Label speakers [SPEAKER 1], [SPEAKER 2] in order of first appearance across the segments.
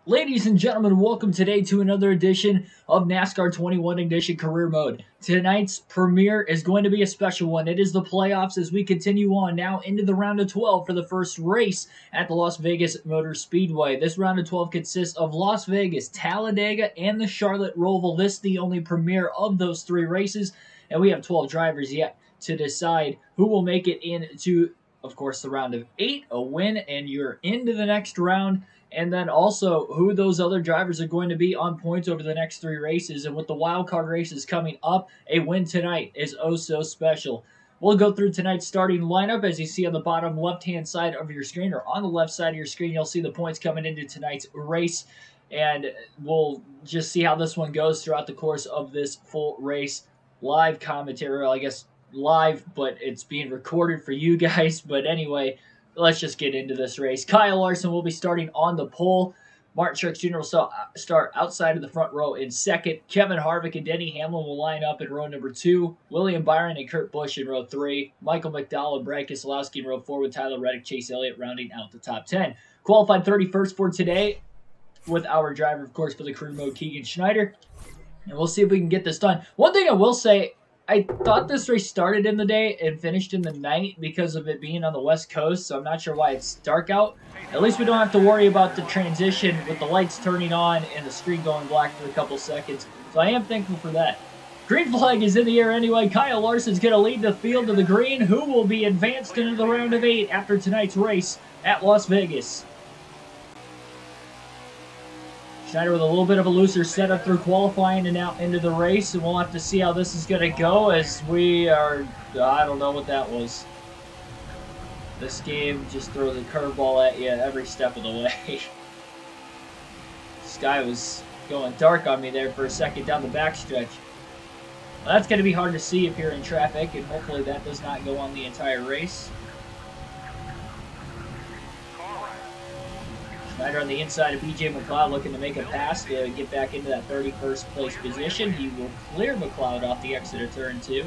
[SPEAKER 1] Ladies and gentlemen, welcome today to another edition of NASCAR 21 Ignition Career Mode. Tonight's premiere is going to be a special one. It is the playoffs as we continue on now into the round of 12 for the first race at the Las Vegas Motor Speedway. This round of 12 consists of Las Vegas, Talladega, and the Charlotte Roval. This is the only premiere of those three races, and we have 12 drivers yet to decide who will make it into, of course, the round of 8, a win, and you're into the next round. And then also who those other drivers are going to be on points over the next three races. And with the wild card races coming up, a win tonight is oh so special. We'll go through tonight's starting lineup. As you see on the bottom left-hand side of your screen, or on the left side of your screen, you'll see the points coming into tonight's race. And we'll just see how this one goes throughout the course of this full race. Live commentary, well, I guess live, but it's being recorded for you guys. But anyway, let's just get into this race. Kyle Larson will be starting on the pole. Martin Truex Jr. will start outside of the front row in second. Kevin Harvick and Denny Hamlin will line up in row number 2. William Byron and Kurt Busch in row 3. Michael McDowell and Brad Keselowski in row 4 with Tyler Reddick, Chase Elliott rounding out the top 10. Qualified 31st for today with our driver, of course, for the career mode, Keegan Schneider. And we'll see if we can get this done. One thing I will say, I thought this race started in the day and finished in the night because of it being on the West Coast, so I'm not sure why it's dark out. At least we don't have to worry about the transition with the lights turning on and the screen going black for a couple seconds. So I am thankful for that. Green flag is in the air anyway. Kyle Larson's going to lead the field to the green, who will be advanced into the round of 8 after tonight's race at Las Vegas. Schneider with a little bit of a looser setup through qualifying and out into the race, and we'll have to see how this is going to go as we are, I don't know what that was. This game just throws a curveball at you every step of the way. Sky was going dark on me there for a second down the backstretch. Well, that's going to be hard to see if you're in traffic, and hopefully that does not go on the entire race. Schneider on the inside of B.J. McLeod looking to make a pass to get back into that 31st place position. He will clear McLeod off the exit of turn 2.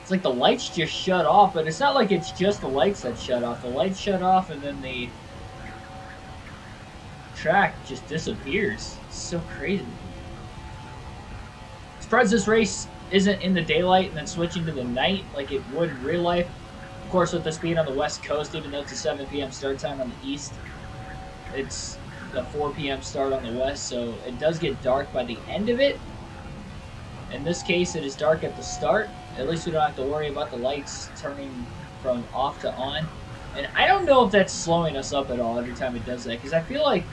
[SPEAKER 1] It's like the lights just shut off, but it's not like it's just the lights that shut off. The lights shut off and then the track just disappears. It's so crazy. Surprised this race isn't in the daylight and then switching to the night like it would in real life. Of course, with this being on the West Coast, even though it's a 7 p.m. start time on the East, it's a 4 p.m. start on the West, so it does get dark by the end of it. In this case, it is dark at the start. At least we don't have to worry about the lights turning from off to on. And I don't know if that's slowing us up at all every time it does that, because I feel like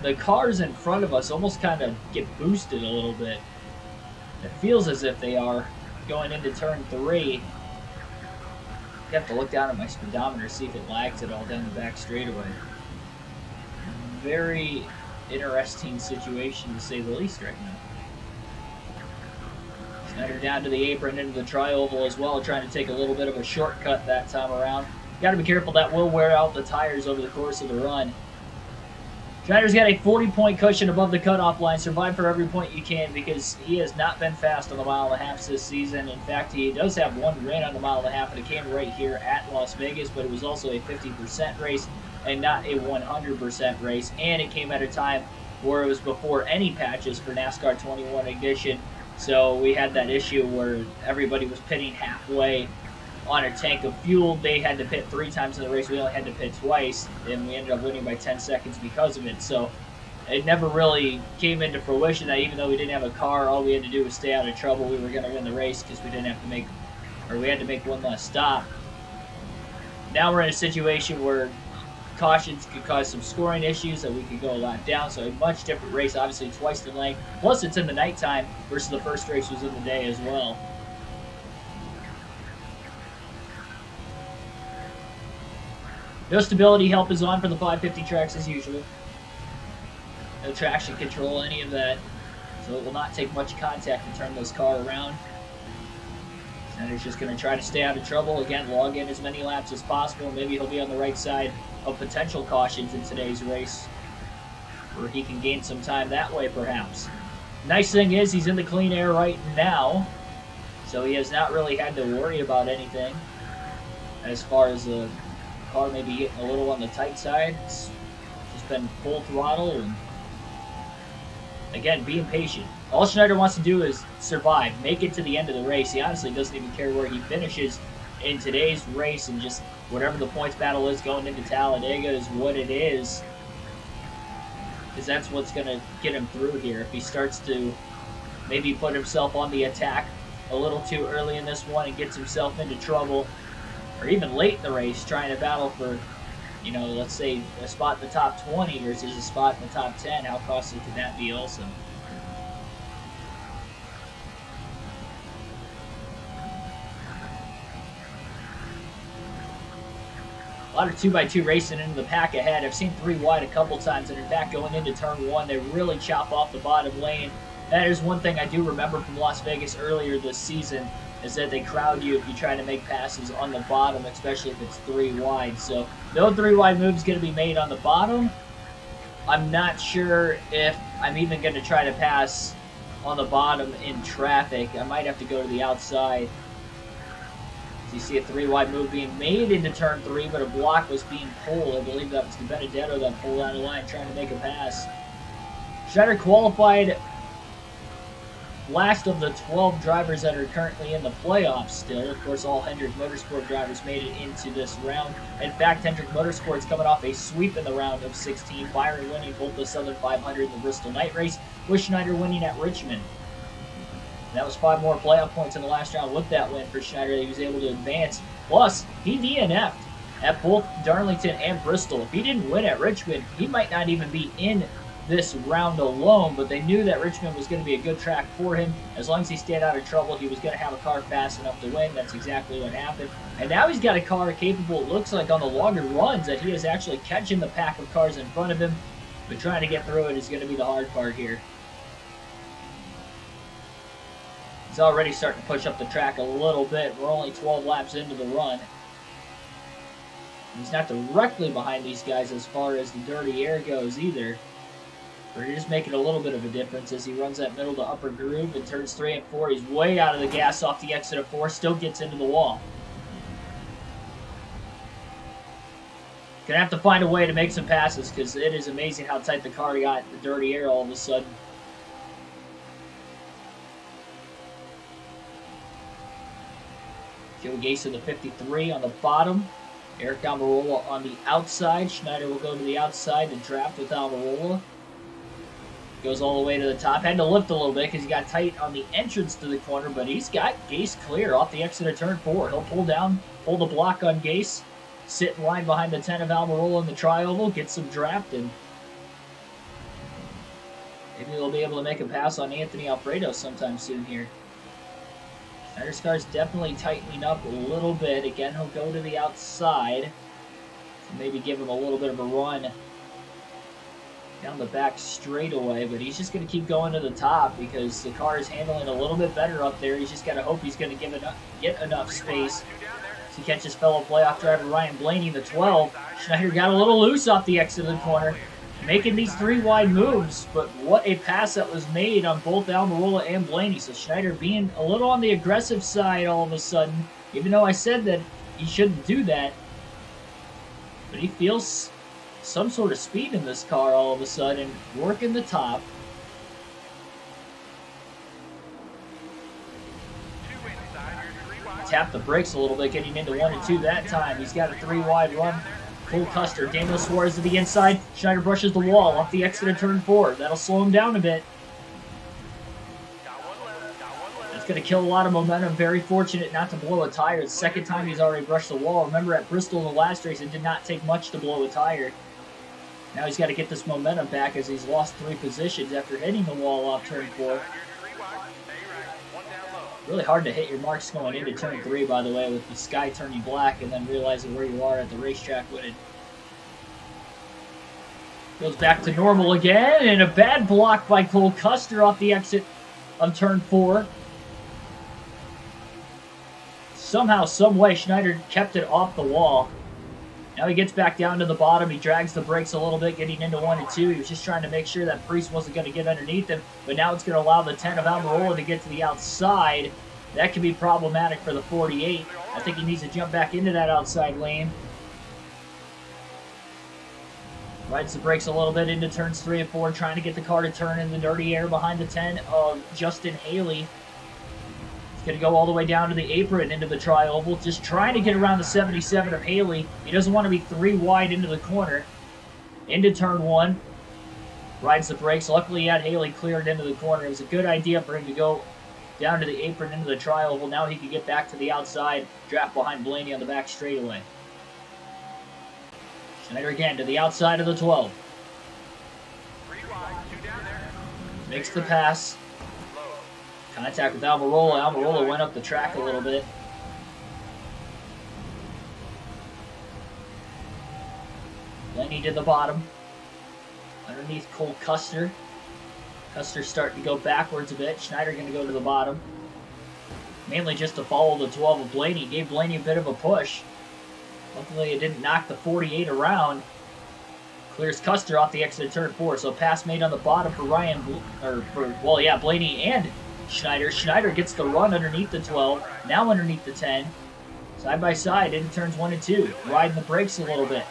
[SPEAKER 1] the cars in front of us almost kind of get boosted a little bit. It feels as if they are going into turn 3. I have to look down at my speedometer to see if it lags at all down the back straightaway. Very interesting situation to say the least right now. Schneider down to the apron into the tri-oval as well, trying to take a little bit of a shortcut that time around. Got to be careful, that will wear out the tires over the course of the run. Schneider's got a 40-point cushion above the cutoff line. Survive for every point you can because he has not been fast on the mile-and-a-half this season. In fact, he does have one win on the mile-and-a-half, and it came right here at Las Vegas, but it was also a 50% race and not a 100% race. And it came at a time where it was before any patches for NASCAR 21 Ignition. So we had that issue where everybody was pitting halfway on a tank of fuel. They had to pit 3 times in the race. We only had to pit twice, and we ended up winning by 10 seconds because of it. So it never really came into fruition that even though we didn't have a car, all we had to do was stay out of trouble. We were going to win the race because we didn't have to make, or we had to make one less stop. Now we're in a situation where cautions could cause some scoring issues that we could go a lap down. So a much different race, obviously twice the length. Plus it's in the nighttime versus the first race was in the day as well. No stability help is on for the 550 tracks as usual. No traction control, any of that. So it will not take much contact to turn this car around. Schneider's just going to try to stay out of trouble. Again, log in as many laps as possible. Maybe he'll be on the right side of potential cautions in today's race, where he can gain some time that way perhaps. Nice thing is he's in the clean air right now, so he has not really had to worry about anything as far as the car maybe getting a little on the tight side. It's just been full throttle and, again, being patient. All Schneider wants to do is survive, make it to the end of the race. He honestly doesn't even care where he finishes in today's race, and just whatever the points battle is going into Talladega is what it is. Because that's what's going to get him through here. If he starts to maybe put himself on the attack a little too early in this one and gets himself into trouble, or even late in the race trying to battle for, you know, let's say a spot in the top 20 versus a spot in the top 10, how costly could that be also? A lot of 2x2 racing into the pack ahead. I've seen 3 wide a couple times, and in fact, going into turn 1, they really chop off the bottom lane. That is one thing I do remember from Las Vegas earlier this season, is that they crowd you if you try to make passes on the bottom, especially if it's 3 wide. So no 3 wide move is going to be made on the bottom. I'm not sure if I'm even going to try to pass on the bottom in traffic. I might have to go to the outside. You see a 3 wide move being made into turn 3, but a block was being pulled. I believe that was the Benedetto that pulled out of line trying to make a pass. Schneider qualified last of the 12 drivers that are currently in the playoffs still. Of course, all Hendrick Motorsport drivers made it into this round. In fact, Hendrick Motorsport's coming off a sweep in the round of 16. Byron winning both the Southern 500 and the Bristol Night Race, with Schneider winning at Richmond. That was 5 more playoff points in the last round with that win for Schneider. He was able to advance. Plus, he DNF'd at both Darlington and Bristol. If he didn't win at Richmond, he might not even be in this round alone, but they knew that Richmond was going to be a good track for him. As long as he stayed out of trouble, he was going to have a car fast enough to win. That's exactly what happened. And now he's got a car capable, it looks like, on the longer runs, that he is actually catching the pack of cars in front of him. But trying to get through it is going to be the hard part here. He's already starting to push up the track a little bit. We're only 12 laps into the run. He's not directly behind these guys as far as the dirty air goes either. But he's making a little bit of a difference as he runs that middle to upper groove and turns 3 and 4. He's way out of the gas off the exit of 4. Still gets into the wall. Gonna have to find a way to make some passes because it is amazing how tight the car got the dirty air all of a sudden. Joe Gase in the 53 on the bottom. Eric Almirola on the outside. Schneider will go to the outside to draft with Almirola. Goes all the way to the top. Had to lift a little bit because he got tight on the entrance to the corner, but he's got Gase clear off the exit of turn 4. He'll pull down, pull the block on Gase, sit in line behind the 10 of Almirola in the tri-oval, get some draft, and maybe they'll be able to make a pass on Anthony Alfredo sometime soon here. Schneider's car's definitely tightening up a little bit. Again, he'll go to the outside. Maybe give him a little bit of a run down the back straightaway, but he's just going to keep going to the top because the car is handling a little bit better up there. He's just got to hope he's going to get enough space to catch his fellow playoff driver Ryan Blaney, the 12. Schneider got a little loose off the exit of the corner, making these 3 wide moves, but what a pass that was made on both Almirola and Blaney. So Schneider being a little on the aggressive side all of a sudden, even though I said that he shouldn't do that, but he feels some sort of speed in this car all of a sudden, working the top. Tap the brakes a little bit, getting into 1 and 2 that time. He's got a 3 wide run. Cole Custer, Daniel Suarez to the inside. Schneider brushes the wall off the exit of turn 4. That'll slow him down a bit. That's going to kill a lot of momentum. Very fortunate not to blow a tire. It's the second time he's already brushed the wall. Remember at Bristol in the last race, it did not take much to blow a tire. Now he's got to get this momentum back as he's lost 3 positions after hitting the wall off turn 4. Really hard to hit your marks going into turn 3, by the way, with the sky turning black and then realizing where you are at the racetrack when it goes back to normal again. And a bad block by Cole Custer off the exit of turn 4. Somehow, some way, Schneider kept it off the wall. Now he gets back down to the bottom. He drags the brakes a little bit, getting into 1 and 2. He was just trying to make sure that Priest wasn't going to get underneath him. But now it's going to allow the 10 of Almirola to get to the outside. That could be problematic for the 48. I think he needs to jump back into that outside lane. Rides the brakes a little bit into turns 3 and 4, trying to get the car to turn in the dirty air behind the 10 of Justin Haley. He's going to go all the way down to the apron into the tri-oval, just trying to get around the 77 of Haley. He doesn't want to be 3 wide into the corner. Into turn 1. Rides the brakes. Luckily, he had Haley cleared into the corner. It was a good idea for him to go down to the apron into the tri-oval. Now he can get back to the outside, draft behind Blaney on the back straightaway. Schneider again to the outside of the 12. Makes the pass. Contact with Almirola. Almirola went up the track a little bit. Blaney to the bottom. Underneath Cole Custer. Custer's starting to go backwards a bit. Schneider going to go to the bottom. Mainly just to follow the 12 of Blaney. Gave Blaney a bit of a push. Luckily, it didn't knock the 48 around. Clears Custer off the exit of turn 4. So pass made on the bottom for Blaney and Schneider. Schneider gets the run underneath the 12. Now underneath the 10. Side by side into turns 1 and 2. Riding the brakes a little bit.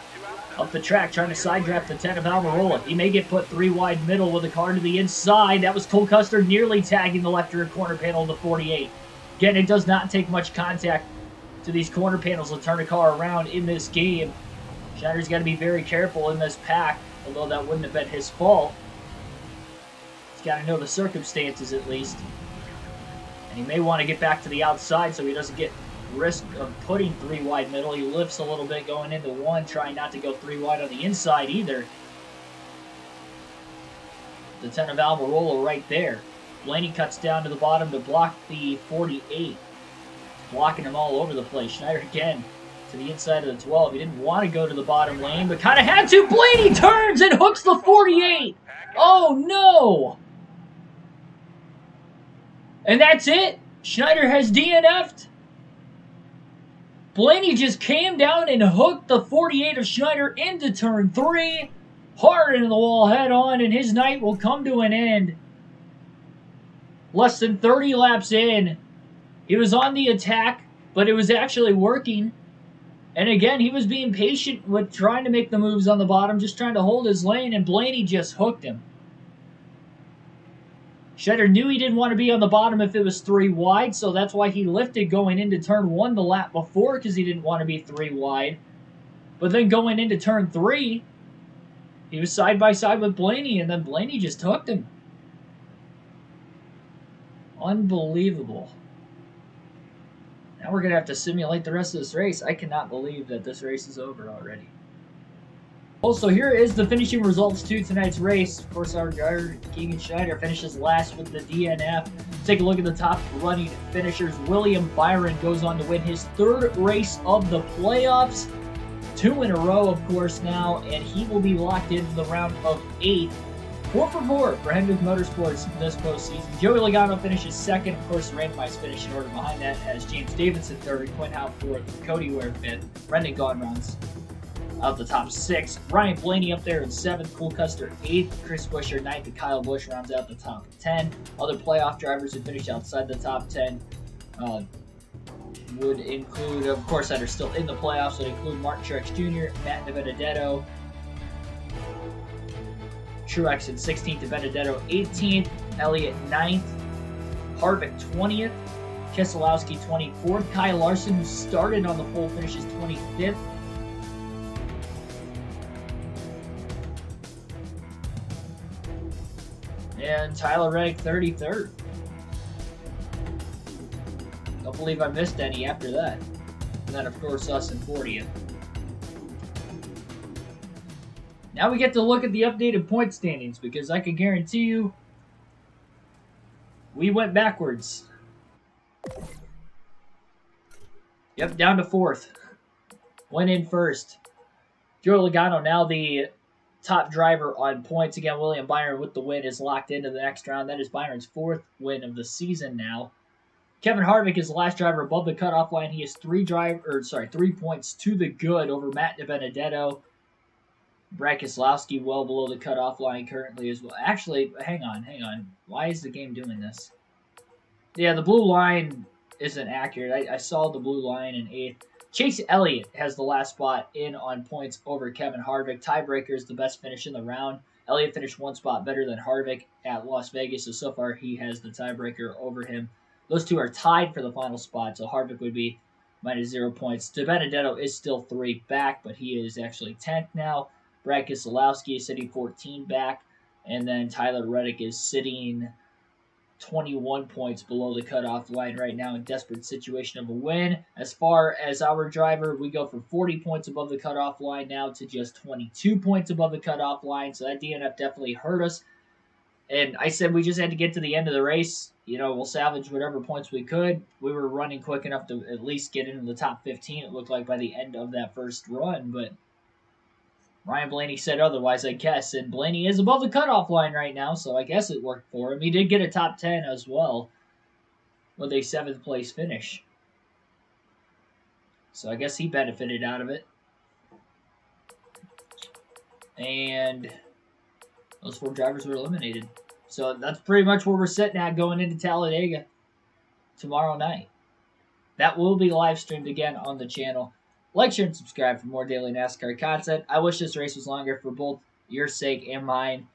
[SPEAKER 1] Up the track, trying to side draft the 10 of Almirola. He may get put 3 wide middle with the car to the inside. That was Cole Custer nearly tagging the left rear corner panel of the 48. Again, it does not take much contact to these corner panels to turn a car around in this game. Schneider's got to be very careful in this pack, although that wouldn't have been his fault. He's got to know the circumstances at least. And he may want to get back to the outside so he doesn't get risk of putting 3 wide middle. He lifts a little bit going into 1, trying not to go 3 wide on the inside either. The 10 of Almirola right there. Blaney cuts down to the bottom to block the 48. Blocking him all over the place. Schneider again to the inside of the 12. He didn't want to go to the bottom lane, but kind of had to. Blaney turns and hooks the 48. Oh no! And that's it. Schneider has DNF'd. Blaney just came down and hooked the 48 of Schneider into turn 3. Hard into the wall head on, and his night will come to an end. Less than 30 laps in. He was on the attack, but it was actually working. And again, he was being patient with trying to make the moves on the bottom, just trying to hold his lane, and Blaney just hooked him. Schneider knew he didn't want to be on the bottom if it was 3 wide, so that's why he lifted going into turn 1 the lap before, because he didn't want to be 3 wide. But then going into turn 3, he was side by side with Blaney, and then Blaney just hooked him. Unbelievable. Now we're going to have to simulate the rest of this race. I cannot believe that this race is over already. Also, here is the finishing results to tonight's race. Of course, our driver, Keegan Schneider, finishes last with the DNF. Take a look at the top running finishers. William Byron goes on to win his 3rd race of the playoffs. 2 in a row, of course, now, and he will be locked into the round of 8. 4 for 4 for Hendrick Motorsports this postseason. Joey Logano finishes 2nd. Of course, the randomized finish in order behind that as James Davidson 3rd, Quinn Howe 4th, Cody Ware 5th, Brendan Gaughan rounds out the top 6. Ryan Blaney up there in 7th, Cole Custer 8th, Chris Buescher 9th, and Kyle Busch rounds out the top 10. Other playoff drivers who finished outside the top 10 would include, of course, that are still in the playoffs, would include Mark Truex Jr., Matt DiBenedetto, Truex in 16th, DiBenedetto 18th, Elliott 9th, Harvick 20th, Keselowski 24th, Kyle Larson, who started on the pole, finishes 25th. And Tyler Reddick 33rd. Don't believe I missed any after that. And then, of course, us in 40th. Now we get to look at the updated point standings, because I can guarantee you we went backwards. Yep, down to 4th. Went in 1st. Joey Logano now the top driver on points. Again, William Byron with the win is locked into the next round. That is Byron's 4th win of the season now. Kevin Harvick is the last driver above the cutoff line. He has 3 points to the good over Matt DiBenedetto. Brad Keselowski well below the cutoff line currently as well. Actually, hang on. Why is the game doing this? Yeah, the blue line isn't accurate. I saw the blue line in 8th. Chase Elliott has the last spot in on points over Kevin Harvick. Tiebreaker is the best finish in the round. Elliott finished one spot better than Harvick at Las Vegas, so far he has the tiebreaker over him. Those two are tied for the final spot, so Harvick would be minus 0 points. DiBenedetto is still 3 back, but he is actually 10th now. Brad Keselowski is sitting 14 back, and then Tyler Reddick is sitting 21 points below the cutoff line right now in desperate situation of a win. As far as our driver, we go from 40 points above the cutoff line now to just 22 points above the cutoff line. So that DNF definitely hurt us. And I said we just had to get to the end of the race. We'll salvage whatever points we could. We were running quick enough to at least get into the top 15, it looked like, by the end of that first run. But Ryan Blaney said otherwise, I guess. And Blaney is above the cutoff line right now, so I guess it worked for him. He did get a top 10 as well with a 7th place finish. So I guess he benefited out of it. And those 4 drivers were eliminated. So that's pretty much where we're sitting at going into Talladega tomorrow night. That will be live streamed again on the channel. Like, share, and subscribe for more daily NASCAR content. I wish this race was longer for both your sake and mine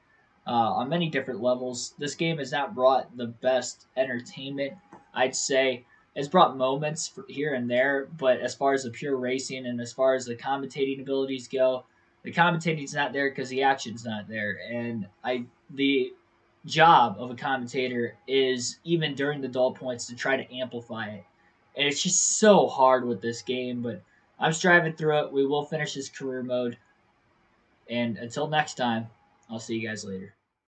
[SPEAKER 1] on many different levels. This game has not brought the best entertainment, I'd say. It's brought moments here and there, but as far as the pure racing and as far as the commentating abilities go, the commentating's not there because the action's not there. And the job of a commentator is, even during the dull points, to try to amplify it. And it's just so hard with this game, but I'm striving through it. We will finish this career mode. And until next time, I'll see you guys later.